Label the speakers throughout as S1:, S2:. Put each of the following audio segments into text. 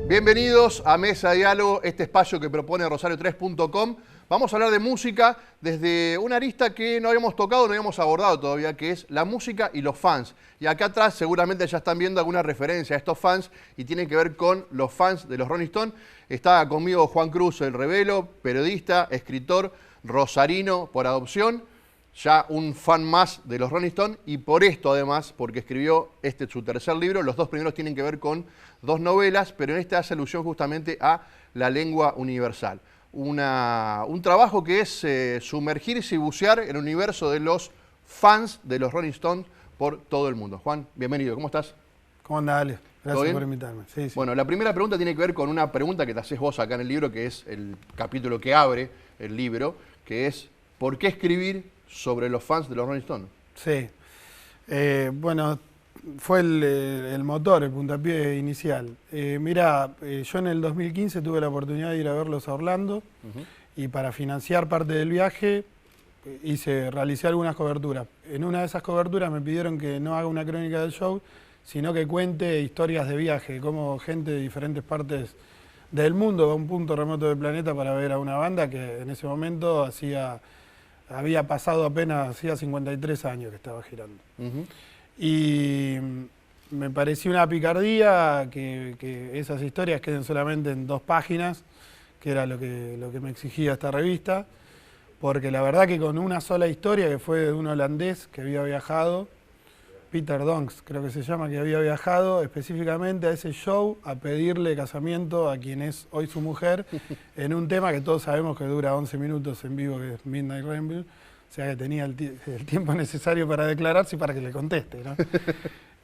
S1: Bienvenidos a Mesa de Diálogo, este espacio que propone Rosario3.com. Vamos a hablar de música desde una arista que no habíamos tocado, no habíamos abordado todavía, que es la música y los fans. Y acá atrás seguramente ya están viendo alguna referencia a estos fans y tienen que ver con los fans de los Rolling Stones. Está conmigo Juan Cruz, el Revelo, periodista, escritor, rosarino por adopción, ya un fan más de los Rolling Stones, y por esto además, porque escribió su tercer libro. Los dos primeros tienen que ver con dos novelas, pero en este hace alusión justamente a la lengua universal. Un trabajo que es sumergirse y bucear en el universo de los fans de los Rolling Stones por todo el mundo. Juan, bienvenido, ¿cómo estás?
S2: ¿Cómo andás, Ale? Gracias por invitarme. Sí, sí.
S1: Bueno, la primera pregunta tiene que ver con una pregunta que te haces vos acá en el libro, que es el capítulo que abre el libro, que es ¿por qué escribir sobre los fans de los Rolling Stones?
S2: Sí. Bueno, fue el motor, el puntapié inicial. Mirá, yo en el 2015 tuve la oportunidad de ir a verlos a Orlando y para financiar parte del viaje realicé algunas coberturas. En una de esas coberturas me pidieron que no haga una crónica del show, sino que cuente historias de viaje, cómo gente de diferentes partes del mundo va a un punto remoto del planeta para ver a una banda que en ese momento había pasado apenas, hacía 53 años que estaba girando. Y me pareció una picardía que esas historias queden solamente en 2 páginas, que era lo que me exigía esta revista, porque la verdad que con una sola historia, que fue de un holandés que había viajado, Peter Donks creo que se llama, que había viajado específicamente a ese show a pedirle casamiento a quien es hoy su mujer, en un tema que todos sabemos que dura 11 minutos en vivo, que es Midnight Rainbow. O sea que tenía el tiempo necesario para declararse y para que le conteste, ¿no?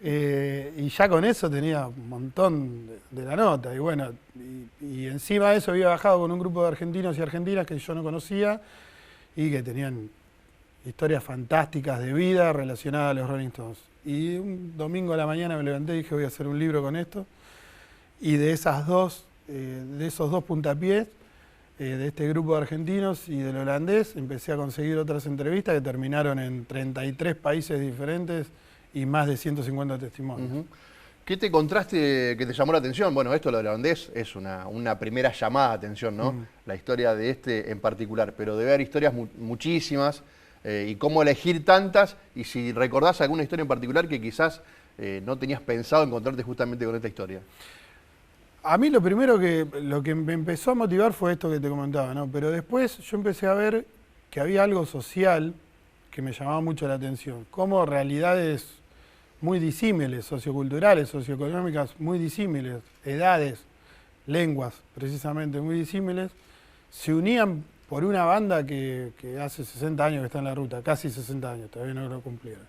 S2: Y ya con eso tenía un montón de la nota. Y bueno, y encima de eso había bajado con un grupo de argentinos y argentinas que yo no conocía y que tenían historias fantásticas de vida relacionadas a los Rolling Stones. Y un domingo a la mañana me levanté y dije, voy a hacer un libro con esto. Y de esos dos puntapiés, de este grupo de argentinos y del holandés, empecé a conseguir otras entrevistas que terminaron en 33 países diferentes y más de 150 testimonios.
S1: ¿Qué te encontraste que te llamó la atención? Bueno, esto, lo del holandés, es una primera llamada de atención, ¿no? La historia de este en particular, pero debe haber historias muchísimas, y cómo elegir tantas, y si recordás alguna historia en particular que quizás no tenías pensado encontrarte justamente con esta historia.
S2: A mí lo que me empezó a motivar fue esto que te comentaba, ¿no? Pero después yo empecé a ver que había algo social que me llamaba mucho la atención, como realidades muy disímiles, socioculturales, socioeconómicas muy disímiles, edades, lenguas precisamente muy disímiles, se unían por una banda que hace 60 años que está en la ruta, casi 60 años, todavía no lo cumplieron.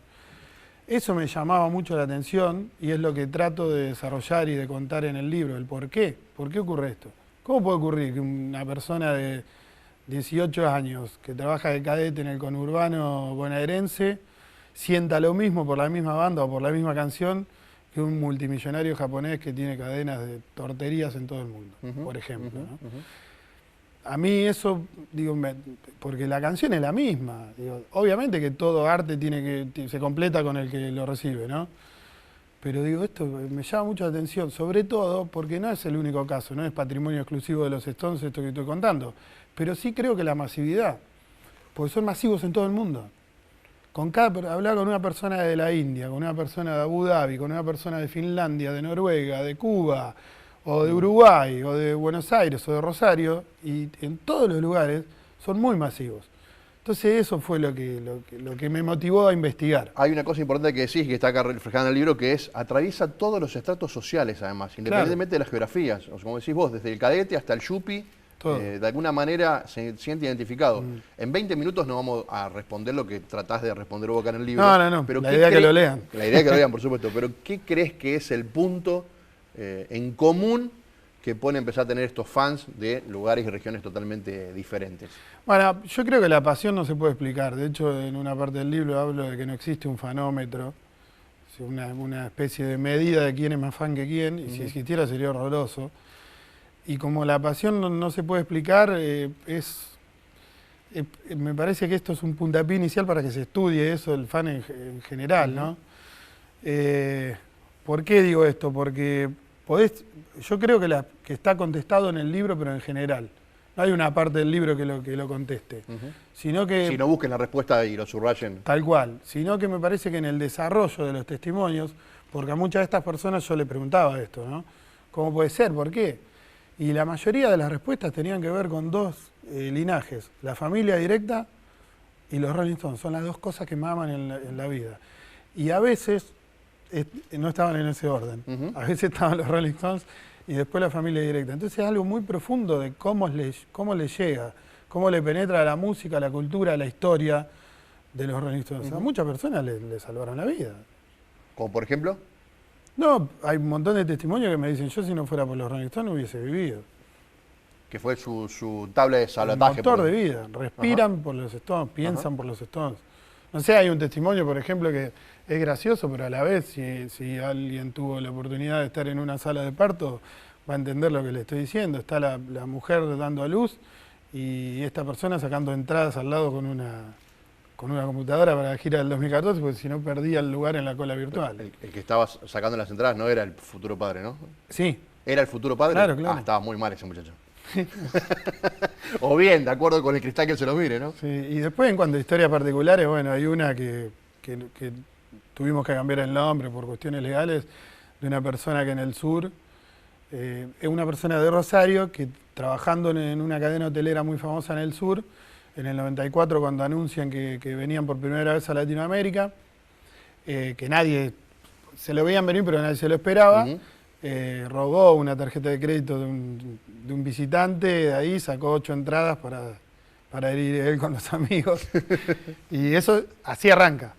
S2: Eso me llamaba mucho la atención y es lo que trato de desarrollar y de contar en el libro, el por qué. ¿Por qué ocurre esto? ¿Cómo puede ocurrir que una persona de 18 años que trabaja de cadete en el conurbano bonaerense sienta lo mismo por la misma banda o por la misma canción que un multimillonario japonés que tiene cadenas de torterías en todo el mundo, por ejemplo, ¿no? A mí eso, digo, porque la canción es la misma. Digo, obviamente que todo arte se completa con el que lo recibe, ¿no? Pero digo, esto me llama mucho la atención, sobre todo porque no es el único caso, no es patrimonio exclusivo de los Stones esto que estoy contando, pero sí creo que la masividad, porque son masivos en todo el mundo. Hablar con una persona de la India, con una persona de Abu Dhabi, con una persona de Finlandia, de Noruega, de Cuba, o de Uruguay, o de Buenos Aires, o de Rosario, y en todos los lugares son muy masivos. Entonces eso fue lo que me motivó a investigar.
S1: Hay una cosa importante que decís, que está acá reflejada en el libro, que es, atraviesa todos los estratos sociales además, independientemente de las geografías. O sea, como decís vos, desde el cadete hasta el yuppie, de alguna manera se siente identificado. En 20 minutos no vamos a responder lo que tratás de responder vos acá en el libro.
S2: No,
S1: pero
S2: la idea es que lo lean.
S1: La idea es que lo lean, por supuesto. Pero ¿qué crees que es el punto en común que pone a empezar a tener estos fans de lugares y regiones totalmente diferentes?
S2: Bueno, yo creo que la pasión no se puede explicar. De hecho, en una parte del libro hablo de que no existe un fanómetro, una especie de medida de quién es más fan que quién, y si existiera sería horroroso. Y como la pasión no se puede explicar, es Me parece que esto es un puntapié inicial para que se estudie eso, el fan en general, ¿no? ¿Por qué digo esto? Porque yo creo que está contestado en el libro, pero en general. No hay una parte del libro que lo conteste. Sino que,
S1: si no busquen la respuesta y lo subrayen.
S2: Tal cual. Sino que me parece que en el desarrollo de los testimonios, porque a muchas de estas personas yo le preguntaba esto, ¿no? ¿Cómo puede ser? ¿Por qué? Y la mayoría de las respuestas tenían que ver con dos linajes. La familia directa y los Rolling Stones. Son las dos cosas que me aman en la vida. Y a veces no estaban en ese orden. A veces estaban los Rolling Stones y después la familia directa. Entonces es algo muy profundo de cómo le llega, cómo le penetra la música, la cultura, la historia de los Rolling Stones. A muchas personas le salvaron la vida.
S1: ¿Como por ejemplo?
S2: No, hay un montón de testimonios que me dicen, yo si no fuera por los Rolling Stones no hubiese vivido.
S1: Que fue su tabla de salvataje.
S2: El motor de vida. Respiran por los Stones, piensan por los Stones. No sé, hay un testimonio, por ejemplo, que es gracioso, pero a la vez, si alguien tuvo la oportunidad de estar en una sala de parto, va a entender lo que le estoy diciendo. Está la mujer dando a luz y esta persona sacando entradas al lado con una computadora para la gira del 2014, porque si no perdía el lugar en la cola virtual.
S1: El que estaba sacando las entradas no era el futuro padre, ¿no?
S2: Sí.
S1: ¿Era el futuro padre?
S2: Claro, claro.
S1: Estaba muy mal ese muchacho. O bien, de acuerdo con el cristal que se lo mire, ¿no?
S2: Sí, y después en cuanto a historias particulares, bueno, hay una que tuvimos que cambiar el nombre por cuestiones legales, de una persona que en el sur, es una persona de Rosario que trabajando en una cadena hotelera muy famosa en el sur, en el 94 cuando anuncian que venían por primera vez a Latinoamérica, que nadie, se lo veían venir pero nadie se lo esperaba, robó una tarjeta de crédito de un visitante, de ahí sacó 8 entradas para ir él con los amigos. Y eso, así arranca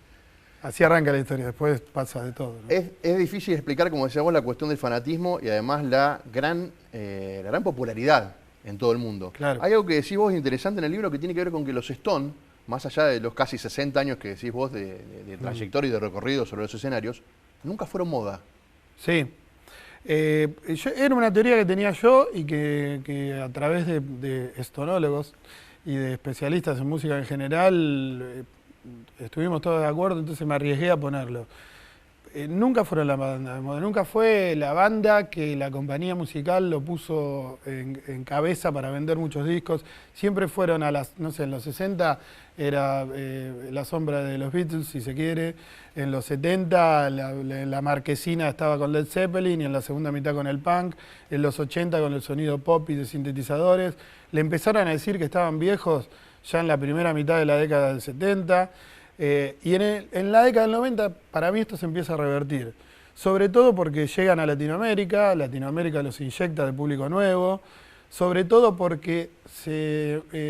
S2: la historia, después pasa de todo, ¿no?
S1: Es difícil explicar, como decíamos, la cuestión del fanatismo y además la gran popularidad en todo el mundo.
S2: Claro.
S1: Hay algo que decís vos interesante en el libro que tiene que ver con que los Stones, más allá de los casi 60 años que decís vos de trayectoria y de recorrido sobre los escenarios, nunca fueron moda.
S2: Sí. Era una teoría que tenía yo y que a través de estonólogos y de especialistas en música en general estuvimos todos de acuerdo, entonces me arriesgué a ponerlo. Nunca fueron la banda de moda, nunca fue la banda que la compañía musical lo puso en cabeza para vender muchos discos. Siempre fueron en los 60 era la sombra de los Beatles, si se quiere. En los 70 la marquesina estaba con Led Zeppelin y en la segunda mitad con el punk. En los 80 con el sonido pop y de sintetizadores. Le empezaron a decir que estaban viejos ya en la primera mitad de la década del 70. Y en la década del 90, para mí esto se empieza a revertir. Sobre todo porque llegan a Latinoamérica los inyecta de público nuevo. Sobre todo porque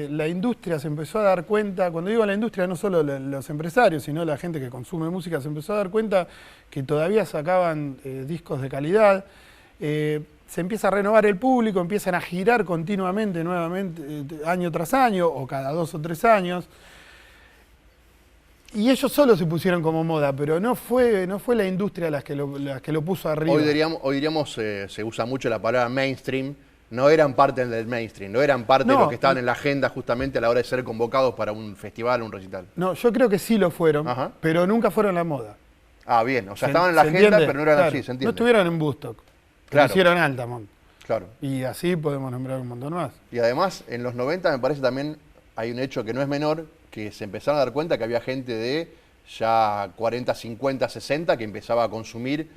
S2: la industria se empezó a dar cuenta, cuando digo la industria no solo los empresarios, sino la gente que consume música, se empezó a dar cuenta que todavía sacaban discos de calidad. Se empieza a renovar el público, empiezan a girar continuamente, nuevamente, año tras año, o cada 2 o 3 años. Y ellos solo se pusieron como moda, pero no fue la industria las que lo puso arriba.
S1: Hoy diríamos se usa mucho la palabra mainstream. No eran parte del mainstream, no eran parte de los que estaban en la agenda justamente a la hora de ser convocados para un festival o un recital.
S2: No, yo creo que sí lo fueron, pero nunca fueron la moda.
S1: Ah, bien, o sea, estaban en la agenda, pero no eran así, se entiende.
S2: No estuvieron en Woodstock, pero hicieron Altamont.
S1: Claro.
S2: Y así podemos nombrar un montón más.
S1: Y además, en los 90 me parece también hay un hecho que no es menor, que se empezaron a dar cuenta que había gente de ya 40, 50, 60 que empezaba a consumir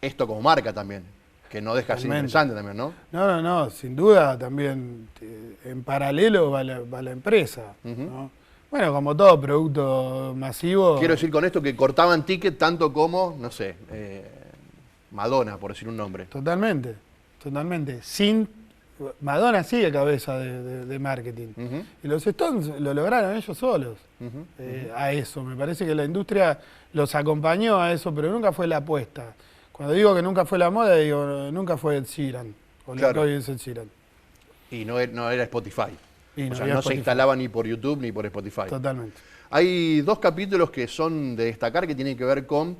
S1: esto como marca también. Que no deja de ser interesante también, ¿no?
S2: No, sin duda también en paralelo va la empresa, ¿no? Bueno, como todo producto masivo.
S1: Quiero decir con esto que cortaban ticket tanto como, no sé, Madonna, por decir un nombre.
S2: Totalmente. Madonna sigue cabeza de marketing. Y los Stones lo lograron ellos solos a eso. Me parece que la industria los acompañó a eso, pero nunca fue la apuesta. Cuando digo que nunca fue la moda, digo, nunca fue Ed Sheeran, o lo que hoy es Ed Sheeran.
S1: Y no era Spotify.
S2: No
S1: se instalaba ni por YouTube ni por Spotify.
S2: Totalmente.
S1: Hay 2 capítulos que son de destacar que tienen que ver con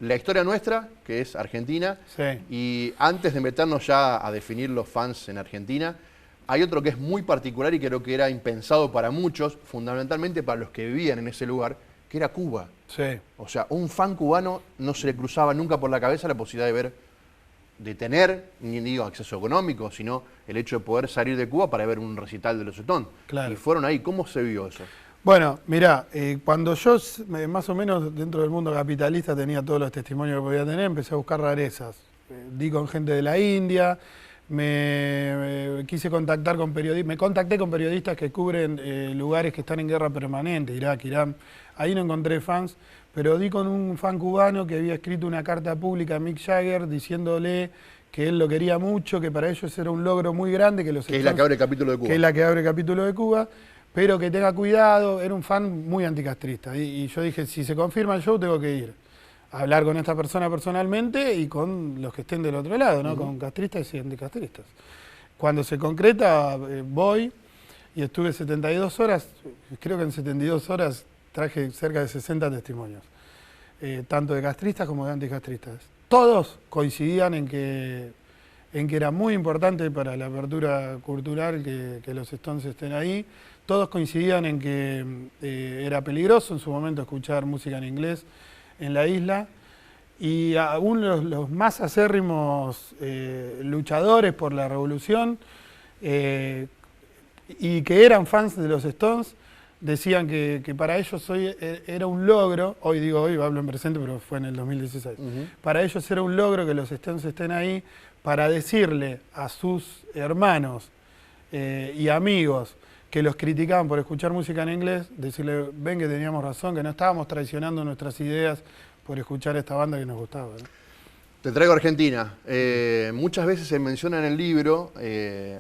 S1: la historia nuestra, que es Argentina.
S2: Sí.
S1: Y antes de meternos ya a definir los fans en Argentina, hay otro que es muy particular y creo que era impensado para muchos, fundamentalmente para los que vivían en ese lugar, que era Cuba.
S2: Sí.
S1: O sea, un fan cubano no se le cruzaba nunca por la cabeza la posibilidad de ver, de tener, ni digo acceso económico, sino el hecho de poder salir de Cuba para ver un recital de los Stones.
S2: Claro.
S1: Y fueron ahí. ¿Cómo se vio eso?
S2: Bueno, mirá, cuando yo más o menos dentro del mundo capitalista tenía todos los testimonios que podía tener, empecé a buscar rarezas. Di con gente de la India, me quise contactar con periodistas, me contacté con periodistas que cubren lugares que están en guerra permanente, Irak, Irán. Ahí no encontré fans, pero di con un fan cubano que había escrito una carta pública a Mick Jagger diciéndole que él lo quería mucho, que para ellos era un logro muy grande. Que es
S1: la que abre el capítulo de Cuba.
S2: Que es la que abre el capítulo de Cuba, pero que tenga cuidado. Era un fan muy anticastrista. Y yo dije, si se confirma el show, tengo que ir a hablar con esta persona personalmente y con los que estén del otro lado, ¿no? Con castristas y anticastristas. Cuando se concreta, voy y estuve 72 horas, creo que en 72 horas traje cerca de 60 testimonios, tanto de castristas como de anticastristas. Todos coincidían en que era muy importante para la apertura cultural que los Stones estén ahí. Todos coincidían en que era peligroso en su momento escuchar música en inglés en la isla. Y aún los más acérrimos luchadores por la revolución y que eran fans de los Stones, decían que para ellos hoy era un logro, hoy digo hoy, hablo en presente, pero fue en el 2016, para ellos era un logro que los Stones estén ahí para decirle a sus hermanos y amigos que los criticaban por escuchar música en inglés, decirle, ven que teníamos razón, que no estábamos traicionando nuestras ideas por escuchar esta banda que nos gustaba, ¿no?
S1: Te traigo a Argentina. Muchas veces se menciona en el libro,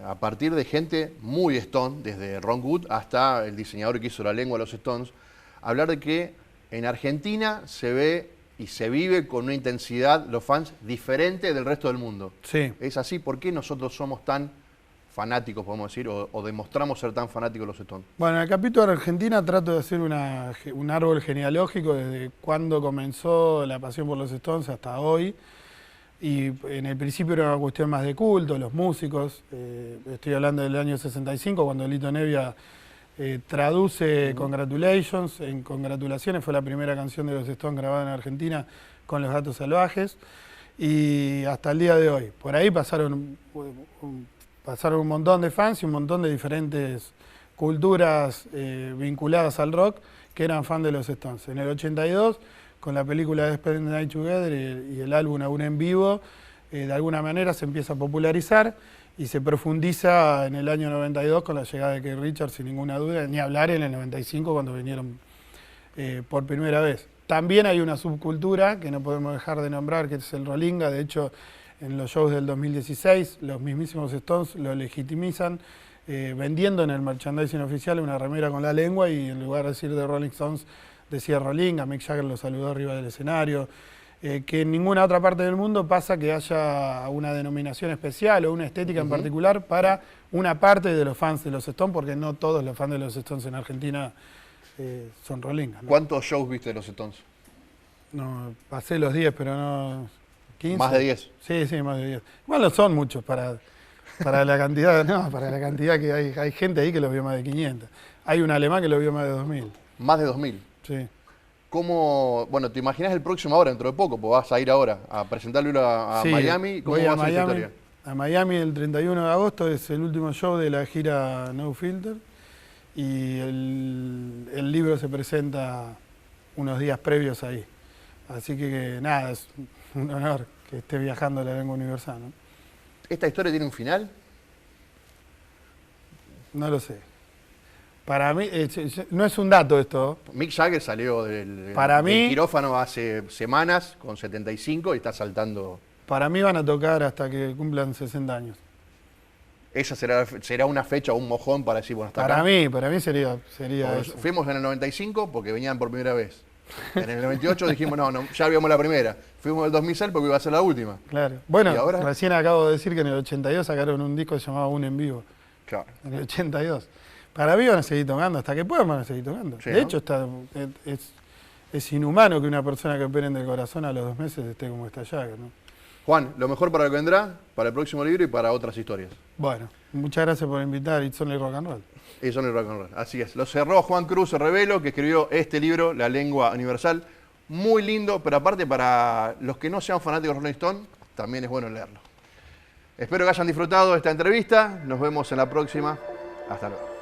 S1: a partir de gente muy Stone, desde Ron Wood hasta el diseñador que hizo la lengua de los Stones, hablar de que en Argentina se ve y se vive con una intensidad los fans diferente del resto del mundo.
S2: Sí.
S1: ¿Es así? ¿Por qué nosotros somos tan fanáticos, podemos decir, o demostramos ser tan fanáticos de los Stones?
S2: Bueno, en el capítulo de Argentina trato de hacer un árbol genealógico desde cuando comenzó la pasión por los Stones hasta hoy. Y en el principio era una cuestión más de culto, los músicos. Estoy hablando del año 65, cuando Lito Nebbia traduce Congratulations. En Congratulaciones fue la primera canción de los Stones grabada en Argentina con Los Gatos Salvajes. Y hasta el día de hoy. Por ahí pasaron un montón de fans y un montón de diferentes culturas vinculadas al rock que eran fan de los Stones. En el 82, con la película de Spend the Night Together y el álbum Aún en Vivo, de alguna manera se empieza a popularizar y se profundiza en el año 92 con la llegada de Keith Richards, sin ninguna duda, ni hablar en el 95 cuando vinieron por primera vez. También hay una subcultura que no podemos dejar de nombrar, que es el Rolinga. De hecho, en los shows del 2016, los mismísimos Stones lo legitimizan vendiendo en el merchandising oficial una remera con la lengua y en lugar de decir de Rolling Stones decía Rolinga. Mick Jagger lo saludó arriba del escenario. Que en ninguna otra parte del mundo pasa que haya una denominación especial o una estética en particular para una parte de los fans de los Stones, porque no todos los fans de los Stones en Argentina son Rolinga, ¿no?
S1: ¿Cuántos shows viste de los Stones?
S2: No, pasé los 10, pero no... 15.
S1: ¿Más de 10?
S2: Sí, más de 10. Igual no son muchos para la cantidad, no, para la cantidad que hay gente ahí que los vio más de 500. Hay un alemán que lo vio más de 2000.
S1: Más de 2000.
S2: Sí.
S1: ¿Cómo, bueno, te imaginas el próximo ahora, dentro de poco, pues vas a ir ahora a presentarlo a
S2: Sí,
S1: Miami? ¿Cómo
S2: voy
S1: va
S2: a
S1: a ser esta
S2: Miami,
S1: historia?
S2: a Miami el 31 de agosto, es el último show de la gira No Filter y el libro se presenta unos días previos ahí. Así que nada, es un honor que esté viajando a la lengua universal, ¿no?
S1: ¿Esta historia tiene un final?
S2: No lo sé. Para mí, no es un dato esto.
S1: Mick Jagger salió del quirófano hace semanas con 75 y está saltando.
S2: Para mí van a tocar hasta que cumplan 60 años.
S1: ¿Esa será una fecha o un mojón para decir, bueno, hasta
S2: Para
S1: acá?
S2: mí sería eso.
S1: Fuimos en el 95 porque venían por primera vez. En el 98 dijimos, no, ya vimos la primera. Fuimos en el 2006 porque iba a ser la última.
S2: Claro. Bueno,
S1: ¿Y ahora?
S2: recién acabo de decir que en el 82 sacaron un disco que se llamaba Un en Vivo.
S1: Claro.
S2: En el 82. Para mí van a seguir tocando, hasta que puedan van a seguir tocando.
S1: Sí,
S2: de
S1: ¿no?
S2: hecho, es inhumano que una persona que operen del corazón a los 2 meses esté como está Jagger, ¿no?
S1: Juan, lo mejor para lo que vendrá, para el próximo libro y para otras historias.
S2: Bueno, muchas gracias por invitar It's Only Rock and Roll.
S1: It's Only Rock and Roll, así es. Lo cerró Juan Cruz Revelo, que escribió este libro, La Lengua Universal. Muy lindo, pero aparte para los que no sean fanáticos de Rolling Stone, también es bueno leerlo. Espero que hayan disfrutado esta entrevista. Nos vemos en la próxima. Hasta luego.